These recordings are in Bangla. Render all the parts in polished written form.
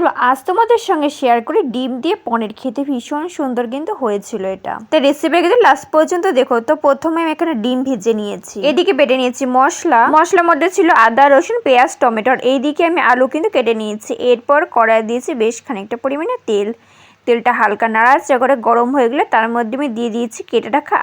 চলো আজ তোমাদের সঙ্গে শেয়ার করি ডিম দিয়ে পনির। খেতে ভীষণ সুন্দর কিন্তু হয়েছিল এটা। তো রেসিপি কিন্তু লাস্ট পর্যন্ত দেখো। তো প্রথমে আমি এখানে ডিম ভেজে নিয়েছি, এদিকে বেটে নিয়েছি মশলার মধ্যে ছিল আদা, রসুন, পেঁয়াজ, টমেটো। এইদিকে আমি আলু কিন্তু কেটে নিয়েছি। এরপর কড়াই দিয়েছি বেশ খানিকটা পরিমাণে তেলটা হালকা নাড়াচাড়া করে গরম হয়ে গেলে তার মধ্যে আমি দিয়ে দিয়েছি কেটে রাখা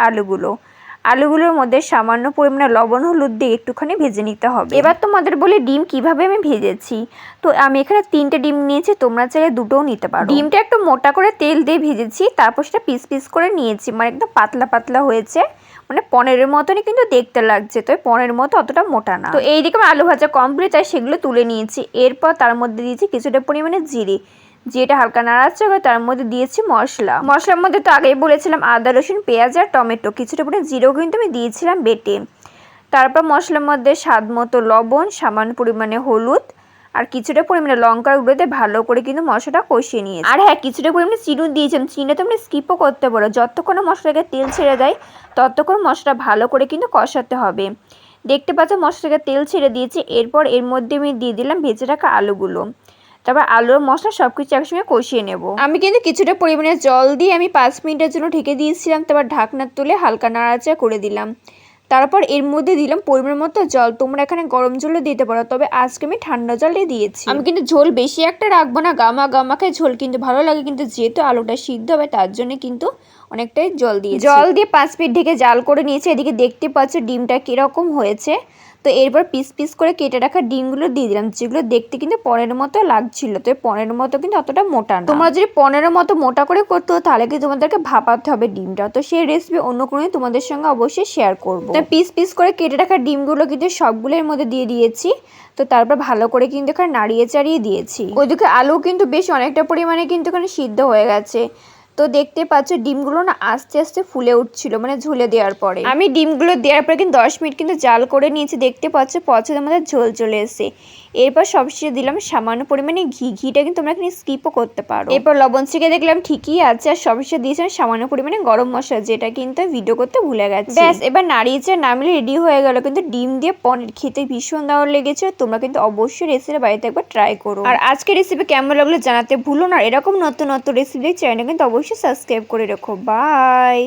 আলুগুলোর মধ্যে সামান্য পরিমাণে লবণ, হলুদ দিয়ে একটুখানি ভেজে নিতে হবে। এবার তোমাদের বলি ডিম কিভাবে আমি ভেজেছি। তো আমি এখানে 3টে ডিম নিয়েছি, তোমরা চাইলে 2টোও নিতে পারো। ডিমটা একটু মোটা করে তেল দিয়ে ভেজেছি, তারপর সেটা পিস পিস করে নিয়েছি। মানে একদম পাতলা পাতলা হয়েছে, মানে পনিরের মতনই কিন্তু দেখতে লাগছে। তো পনিরের মতো অতটা মোটা না। তো এইদিকে আমার আলু ভাজা কমপ্লিট, তাই সেগুলো তুলে নিয়েছি। এরপর তার মধ্যে দিয়েছি কিছুটা পরিমাণে জিরেটা হালকা নাড়াচাড়া করে তার মধ্যে দিয়েছি মশলার মধ্যে তো আগেই বলেছিলাম আদা, রসুন, পেঁয়াজ আর টমেটো। কিছুটা পরিমাণে জিরেও কিন্তু আমি দিয়েছিলাম বেটে। তারপর মশলার মধ্যে স্বাদ মতো লবণ, সামান্য পরিমাণে হলুদ আর কিছুটা পরিমাণে লঙ্কার গুঁড়ো দিয়ে ভালো করে কিন্তু মশলাটা কষিয়ে নিয়েছি। আর হ্যাঁ, কিছুটা পরিমাণে চিনি দিয়েছিলাম। চিনিটা তোমরা স্কিপও করতে পারো। যতক্ষণ মশলাকে তেল ছেড়ে দেয় ততক্ষণ মশলা ভালো করে কিন্তু কষাতে হবে। দেখতে পাচ্ছ মশলাকে তেল ছেড়ে দিয়েছি। এরপর এর মধ্যে আমি দিয়ে দিলাম ভেজে রাখা আলুগুলো। তারপর আলু মশলা সবকিছু একসঙ্গে কষিয়ে নেব। আমি কিন্তু কিছুটা পরিমাণে জল দিয়ে আমি 5 মিনিটের জন্য ঢেকে দিয়েছিলাম। তারপর ঢাকনা তুলে হালকা নাড়াচাড়া করে দিলাম। তারপর এর মধ্যে দিলাম পরিমাণ মতো জল। তোমরা এখানে গরম জলও দিতে পারো, তবে আজকে আমি ঠান্ডা জলই দিয়েছি। আমি কিন্তু ঝোল বেশি একটা রাখবো না, গামাকে ঝোল কিন্তু ভালো লাগে, কিন্তু যেহেতু আলুটা সিদ্ধ হবে তার জন্য কিন্তু অনেকটাই জল দিয়ে 5 মিনিট ঢেকে জাল করে নিয়েছি। এদিকে দেখতে পাচ্ছ ডিমটা কিরকম হয়েছে। তো এরপর পিস পিস করে কেটে রাখা ডিমগুলো দিয়ে দিলাম, যেগুলো দেখতে কিন্তু পনিরের মতো লাগছিল। তো পনিরের মতো কিন্তু অতটা মোটা না। তোমরা যদি পনিরের মতো মোটা করে করতে হো তাহলে কি তোমাদেরকে ভাপাতে হবে ডিমটা। তো সেই রেসিপি অন্য কোনো তোমাদের সঙ্গে অবশ্যই শেয়ার করবো। তো পিস পিস করে কেটে রাখা ডিমগুলো কিন্তু সবগুলোর মধ্যে দিয়ে দিয়েছি। তো তারপর ভালো করে কিন্তু এখানে নাড়িয়ে চাড়িয়ে দিয়েছি। ওইদিকে আলু কিন্তু বেশ অনেকটা পরিমাণে কিন্তু এখানে সিদ্ধ হয়ে গেছে। তো দেখতে পাচ্ছ ডিমগুলো না আস্তে আস্তে ফুলে উঠছিল, মানে ঝুলে দেওয়ার পরে। আমি ডিমগুলো দেওয়ার পরে কিন্তু 10 মিনিট কিন্তু জাল করে নিয়েছি। দেখতে পাচ্ছ পছন্দের মধ্যে ঝোল চলে এসে। এরপর সবশেষে দিলাম সামান্য পরিমাণে ঘিটা কিন্তু তোমরা এখানে স্কিপও করতে পারো। এরপর লবণ চেখে দেখলাম ঠিকই আছে। আর সবশেষে দিয়েছিলাম সামান্য পরিমাণে গরম মশলা, যেটা কিন্তু ভিডিও করতে ভুলে গেছি। ব্যাস, এবার নাড়িয়েছে নামিয়ে রেডি হয়ে গেল কিন্তু ডিম দিয়ে পনির। খেতে ভীষণ দারুণ লেগেছে। তোমরা কিন্তু অবশ্যই রেসিপি বাড়িতে একবার ট্রাই করো। আর আজকে রেসিপি কেমন লাগলো জানাতে ভুলো না। এরকম নতুন নতুন রেসিপি চ্যানেল কিন্তু অবশ্যই সাবস্ক্রাইব করে রেখো। বাই।